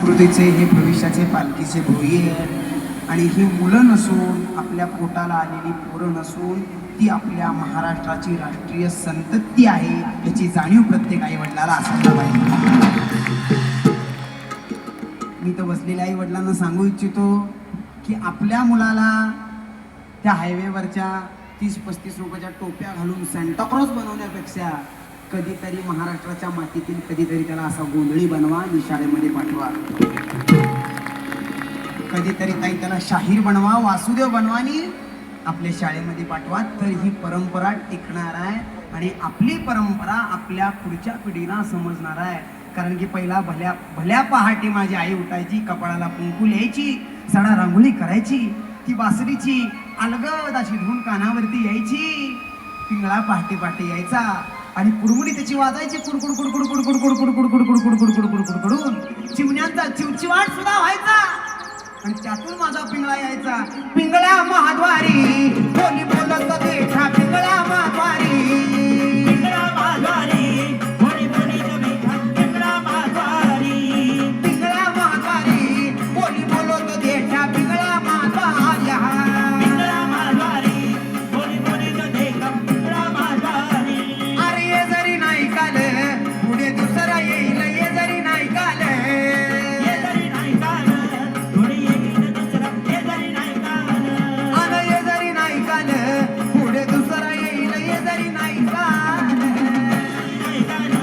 संस्कृतीचे हे भविष्याचे पालखीचे भोई आहेत आणि ही मुलं नसून आपल्या पोटाला आलेली पोरं नसून ती आपल्या महाराष्ट्राची राष्ट्रीय संतती आहे याची जाणीव प्रत्येक आई वडिलाला असायला पाहिजे. मी तर बसलेल्या आई वडिलांना सांगू इच्छितो की आपल्या मुलाला त्या हायवेवरच्या 30-35 रुपयाच्या टोप्या घालून सॅन्टाक्रॉस बनवण्यापेक्षा कधीतरी महाराष्ट्राच्या मातीतील कधीतरी त्याला असा गोंधळी बनवा आणि शाळेमध्ये पाठवा. कधीतरी ताई त्याला शाहीर बनवा, वासुदेव बनवा आणि आपल्या शाळेमध्ये पाठवा. तर ही परंपरा टिकणार आहे आणि आपली परंपरा आपल्या पुढच्या पिढीला समजणार आहे. कारण की पहिला भल्या पहाटे माझी आई उठायची, कपाळाला कुंकू लिहायची, सडा रांगोळी करायची, ती बासरीची अलगद अशी धून कानावरती यायची, पिंगळा पहाटे पहाटे यायचा आणि कुडमुडी त्याची वाजायची कुडकुड कुडकुड कुडकुड कुडकुड कुडकुड कुडकुड कुडकुड कुडकुड कुडकुडून चिमण्यांचा चिवचिवाट सुद्धा व्हायचा आणि त्यातून माझा पिंगळा यायचा. पिंगळा महाद्वारी बोली बोलत देखा, पिंगळा महाद्वारी, पिंगळा महाद्वारी बोली बोली देखा, पिंगळा महाद्वारी, पिंगळा महाद्वारी बोली बोलत देखा, पिंगळा महाद्वारी, पिंगळा महाद्वारी बोली बोली देखा, पिंगळा महाद्वारी. अरे ये जरी नाही काल पुढे दुसरा येईल, ये जरी नाही काल, ये जरी नाही काल पुढे येईल दुसरा, ये जरी नाही काल, अरे ये जरी नाही काल पुढे दुसरा येईल, ये जरी नाही काल, नाही काल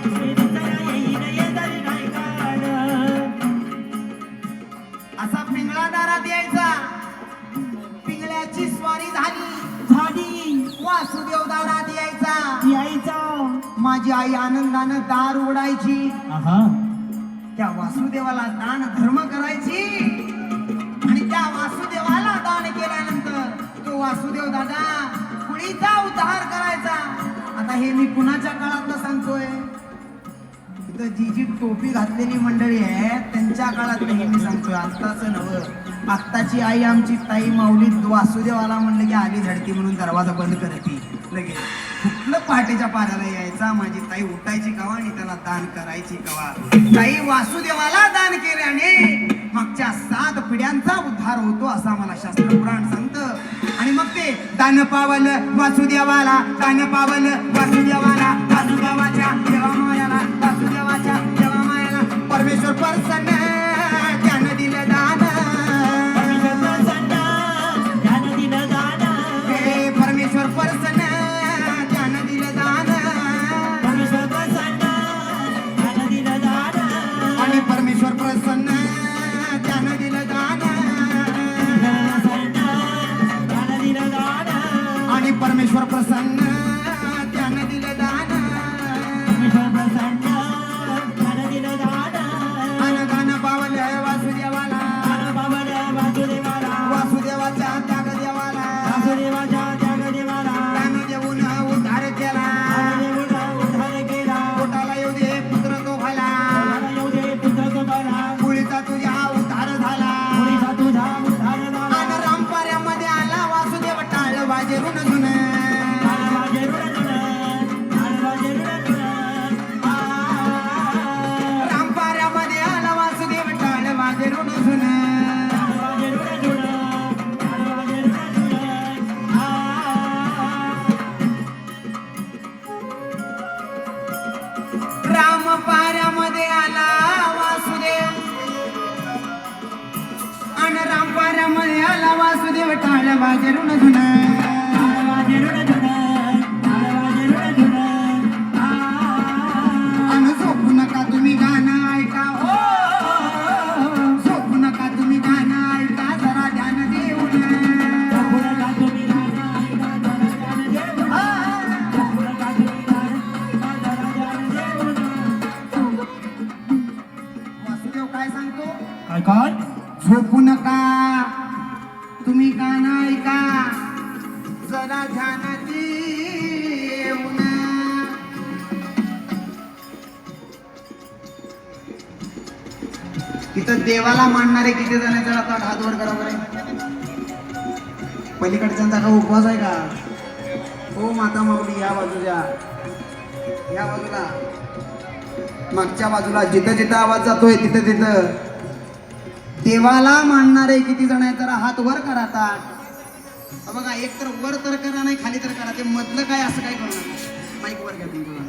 पुढे दुसरा येईल, ये जरी नाही काल. असा पिंगळा दारात यायचा. पिंगळ्याची स्वारी झाली, वासुदेव दारात यायचा. माझी आई आनंदानं दार उडायची, त्या वासुदेवाला दान धर्म करायची आणि त्या वासुदेवाला दान केल्यानंतर तो वासुदेव दादा कुळीचा उद्धार करायचा. आता हे मी कुणाच्या काळातलं सांगतोय? इथं जी टोपी घातलेली मंडळी आहे त्यांच्या काळातलं हे मी सांगतोय, आत्ताच नवं. आत्ताची आई आमची ताई माऊली वासुदेवाला म्हणलं की आली झडती म्हणून दरवाजा बंद करते लगेच. कुठलं पहाटेच्या पाऱ्याला यायचा, माझी ताई उठायची कवा आणि त्याला दान करायची कवा. ताई वासुदेवाला दान केल्याने मागच्या 7 पिढ्यांचा उद्धार होतो असं आम्हाला शास्त्र पुराण सांगतं. आणि मग ते दान पावलं वासुदेवाला, दान पावलं वासुदेवाला, वासुदेवाच्या देवा मायाला, वासुदेवाच्या देवा मायाला परमेश्वर प्रसन्न त्यानं दिलं दान, परमेश्वर प्रसन्न त्यानं दिलं दान, परमेश्वर प्रसन्न त्यानं दिलं दान, आणि परमेश्वर प्रसन्न त्यानं दिलं दान, त्यानं दिलं दान, आणि परमेश्वर प्रसन्न त्यानं दिलं दान, परमेश्वर प्रसन्न त्यानं दिलं दान. दान पावलं वासुदेवाला, दान पावलं वासुदेवाला, वासुदेवाच्या त्याग देवाला, वासुदेवाच्या त्याग देवाला दान देऊन उद्धार केला, उद्धार केला. पोटाला येऊ दे पुत्र तो भला, येऊ दे पुत्र तो भला, मुळीचा तुझा उद्धार झाला, मुळीचा तुझा उद्धार झाला. आणि रामपाऱ्यामध्ये आला वासुदेव टाळ वाजेरून जुन, टाळ वाजेरून जुन, टाळ वाजेरून जुन. रामपाऱ्यामध्ये आला वासुदेव टाळ वाजेरून जुन, टाळ वाजेरून जुन, टाळ वाजेरून जुन. राम पाऱ्यामध्ये आला वासुदेव आणि राम पाऱ्यामध्ये आला वासुदेव टाळ वाजेरून धुन, टाळ वाजेरून धुन, टाळ वाजेरून धुन. आणि झोपू नका तुम्ही गाणं ऐका, हो झोपू नका तुम्ही गाणं ऐका, जरा ध्यान देऊन, झोपू नका तुम्ही गाणं ऐका, जरा ध्यान देऊन, झोपू नका तुम्ही गाणं ऐका, जरा ध्यान देऊन. वासुदेव काय सांगतो? काय? झोपू नका तुम्ही गाणं ऐका, जरा ध्यान देऊन. तिथं देवाला मानणारे किती जण आहेत? जरा ताट हात वर करा बरं. पलीकडच्यांचा का उपवास आहे का? हो माता माऊली या बाजूला, या बाजूला. मागच्या बाजूला जिथं जिथं आवाज जातोय तिथं तिथं देवाला मानणारे किती जण आहेत जरा हात वर करा आता. बघा एक तर वर तर करा नाही खाली तर करा, ते मधलं काय असं काय करू नका. माईक वर घ्या तुमचं,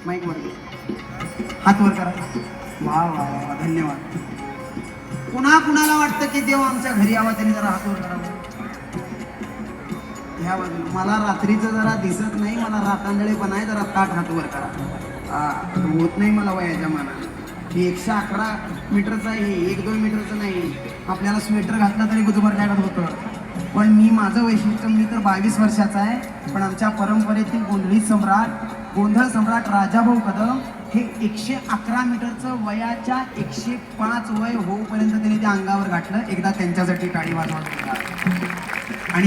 माईक वर घ्या, हात वर करा. वा वा वा धन्यवाद. पुन्हा कुणाला वाटतं की देव आमच्या घरी यावा त्यांनी जरा हात वर करावं. ह्या बाजूला मला रात्रीचं जरा दिसत नाही, मला रातांदळे पण आहे, जरा ताट हात वर करा. होत नाही मला वयाच्या मानाने. ही 111 मीटरचं आहे, हे 1-2 मीटरचं नाही. आपल्याला स्वेटर घातलं तरी गुजबर लागत होतं. पण मी माझं वैशिष्ट्य, मी तर 22 वर्षाचा आहे, पण आमच्या परंपरेतील गोंधळ सम्राट राजाभाऊ कदम हे 111 मीटरचं वयाच्या 105 वय होऊपर्यंत त्यांनी त्या अंगावर घातलं. एकदा त्यांच्यासाठी टाळी वाजवा.